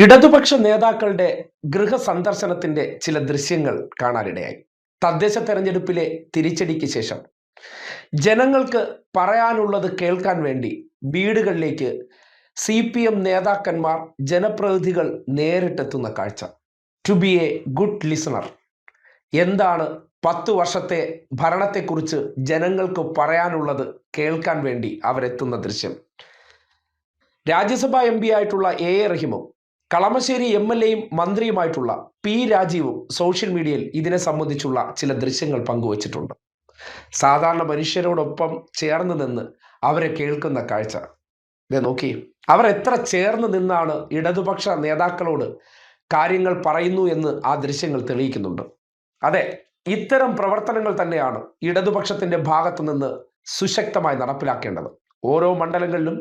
ഇടതുപക്ഷ നേതാക്കളുടെ ഗൃഹസന്ദർശനത്തിന്റെ ചില ദൃശ്യങ്ങൾ കാണാനിടയായി. തദ്ദേശ തെരഞ്ഞെടുപ്പിലെ തിരിച്ചടിക്ക് ശേഷം ജനങ്ങൾക്ക് പറയാനുള്ളത് കേൾക്കാൻ വേണ്ടി വീടുകളിലേക്ക് CPM നേതാക്കന്മാർ, ജനപ്രതിനിധികൾ നേരിട്ടെത്തുന്ന കാഴ്ച. To be a good listener. എന്താണ് 10 വർഷത്തെ ഭരണത്തെക്കുറിച്ച് ജനങ്ങൾക്ക് പറയാനുള്ളത് കേൾക്കാൻ വേണ്ടി അവരെത്തുന്ന ദൃശ്യം. രാജ്യസഭാ MP ആയിട്ടുള്ള A റഹീമും കളമശ്ശേരി MLAയും മന്ത്രിയുമായിട്ടുള്ള P രാജീവും സോഷ്യൽ മീഡിയയിൽ ഇതിനെ സംബന്ധിച്ചുള്ള ചില ദൃശ്യങ്ങൾ പങ്കുവച്ചിട്ടുണ്ട്. സാധാരണ മനുഷ്യരോടൊപ്പം ചേർന്ന് നിന്ന് അവരെ കേൾക്കുന്ന കാഴ്ച നോക്കി. അവർ എത്ര ചേർന്ന് നിന്നാണ് ഇടതുപക്ഷ നേതാക്കളോട് കാര്യങ്ങൾ പറയുന്നു എന്ന് ആ ദൃശ്യങ്ങൾ തെളിയിക്കുന്നുണ്ട്. അതെ, ഇത്തരം പ്രവർത്തനങ്ങൾ തന്നെയാണ് ഇടതുപക്ഷത്തിന്റെ ഭാഗത്തു നിന്ന് സുശക്തമായി നടപ്പിലാക്കേണ്ടത്. ഓരോ മണ്ഡലങ്ങളിലും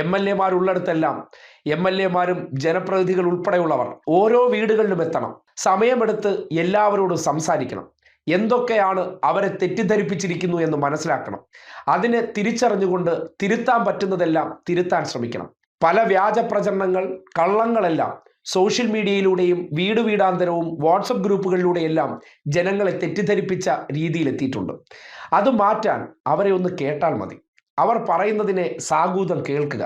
MLAമാരുള്ളിടത്തെല്ലാം MLAമാരും ജനപ്രതിനിധികൾ ഉൾപ്പെടെയുള്ളവർ ഓരോ വീടുകളിലും എത്തണം. സമയമെടുത്ത് എല്ലാവരോടും സംസാരിക്കണം. എന്തൊക്കെയാണ് അവരെ തെറ്റിദ്ധരിപ്പിച്ചിരിക്കുന്നു എന്ന് മനസ്സിലാക്കണം. അതിനെ തിരിച്ചറിഞ്ഞുകൊണ്ട് തിരുത്താൻ പറ്റുന്നതെല്ലാം തിരുത്താൻ ശ്രമിക്കണം. പല വ്യാജ പ്രചരണങ്ങൾ, കള്ളങ്ങളെല്ലാം സോഷ്യൽ മീഡിയയിലൂടെയും വീടാന്തരവും വാട്സപ്പ് ഗ്രൂപ്പുകളിലൂടെയെല്ലാം ജനങ്ങളെ തെറ്റിദ്ധരിപ്പിച്ച രീതിയിലെത്തിയിട്ടുണ്ട്. അത് മാറ്റാൻ അവരെ ഒന്ന് കേട്ടാൽ മതി. അവർ പറയുന്നതിനെ സാഗൂതം കേൾക്കുക,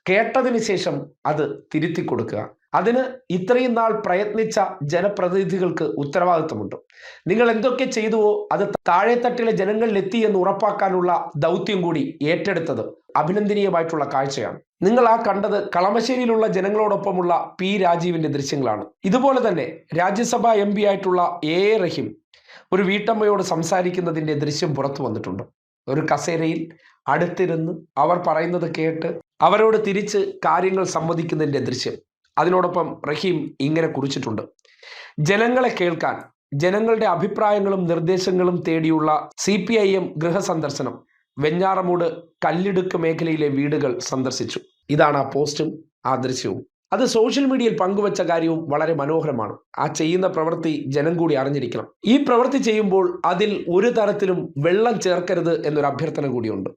കേട്ടതിന് ശേഷം അത് തിരുത്തി കൊടുക്കുക. അതിന് ഇത്രയും നാൾ പ്രയത്നിച്ച ജനപ്രതിനിധികൾക്ക് ഉത്തരവാദിത്വമുണ്ട്. നിങ്ങൾ എന്തൊക്കെ ചെയ്തുവോ അത് താഴെത്തട്ടിലെ ജനങ്ങളിലെത്തി എന്ന് ഉറപ്പാക്കാനുള്ള ദൗത്യം കൂടി ഏറ്റെടുത്തത് അഭിനന്ദനീയമായിട്ടുള്ള കാഴ്ചയാണ്. നിങ്ങൾ ആ കണ്ടത് കളമശ്ശേരിയിലുള്ള ജനങ്ങളോടൊപ്പമുള്ള P രാജീവിന്റെ ദൃശ്യങ്ങളാണ്. ഇതുപോലെ തന്നെ രാജ്യസഭാ MP ആയിട്ടുള്ള A റഹീം ഒരു വീട്ടമ്മയോട് സംസാരിക്കുന്നതിന്റെ ദൃശ്യം പുറത്തു വന്നിട്ടുണ്ട്. ഒരു കസേരയിൽ അടുത്തിരുന്ന് അവർ പറയുന്നത് കേട്ട് അവരോട് തിരിച്ച് കാര്യങ്ങൾ സംവദിക്കുന്നതിന്റെ ദൃശ്യം. അതിനോടൊപ്പം റഹീം ഇങ്ങനെ കുറിച്ചിട്ടുണ്ട്: ജനങ്ങളെ കേൾക്കാൻ, ജനങ്ങളുടെ അഭിപ്രായങ്ങളും നിർദ്ദേശങ്ങളും തേടിയുള്ള CPIM ഗൃഹസന്ദർശനം. വെഞ്ഞാറമൂട് കല്ലിടുക്ക് മേഖലയിലെ വീടുകൾ സന്ദർശിച്ചു. ഇതാണ് ആ പോസ്റ്റും ആ ദൃശ്യവും. അത് സോഷ്യൽ മീഡിയയിൽ പങ്കുവച്ച കാര്യവും വളരെ മനോഹരമാണ്. ആ ചെയ്യുന്ന പ്രവൃത്തി ജനം കൂടി അറിഞ്ഞിരിക്കണം. ഈ പ്രവൃത്തി ചെയ്യുമ്പോൾ അതിൽ ഒരു തരത്തിലും വെള്ളം ചേർക്കരുത് എന്നൊരു അഭ്യർത്ഥന കൂടിയുണ്ട്.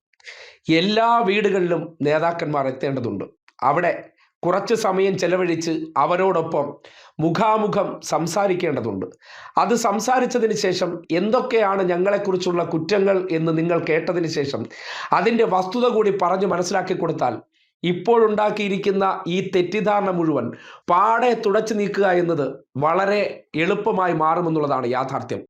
എല്ലാ വീടുകളിലും നേതാക്കന്മാർ എത്തേണ്ടതുണ്ട്. അവിടെ കുറച്ച് സമയം ചെലവഴിച്ച് അവരോടൊപ്പം മുഖാമുഖം സംസാരിക്കേണ്ടതുണ്ട്. അത് സംസാരിച്ചതിന് ശേഷം എന്തൊക്കെയാണ് ഞങ്ങളെക്കുറിച്ചുള്ള കുറ്റങ്ങൾ എന്ന് നിങ്ങൾ കേട്ടതിന് ശേഷം അതിൻ്റെ വസ്തുത കൂടി പറഞ്ഞു മനസ്സിലാക്കി കൊടുത്താൽ ഇപ്പോഴുണ്ടാക്കിയിരിക്കുന്ന ഈ തെറ്റിദ്ധാരണ മുഴുവൻ പാടെ തുടച്ചു നീക്കുക എന്നത് വളരെ എളുപ്പമായി മാറുമെന്നുള്ളതാണ് യാഥാർത്ഥ്യം.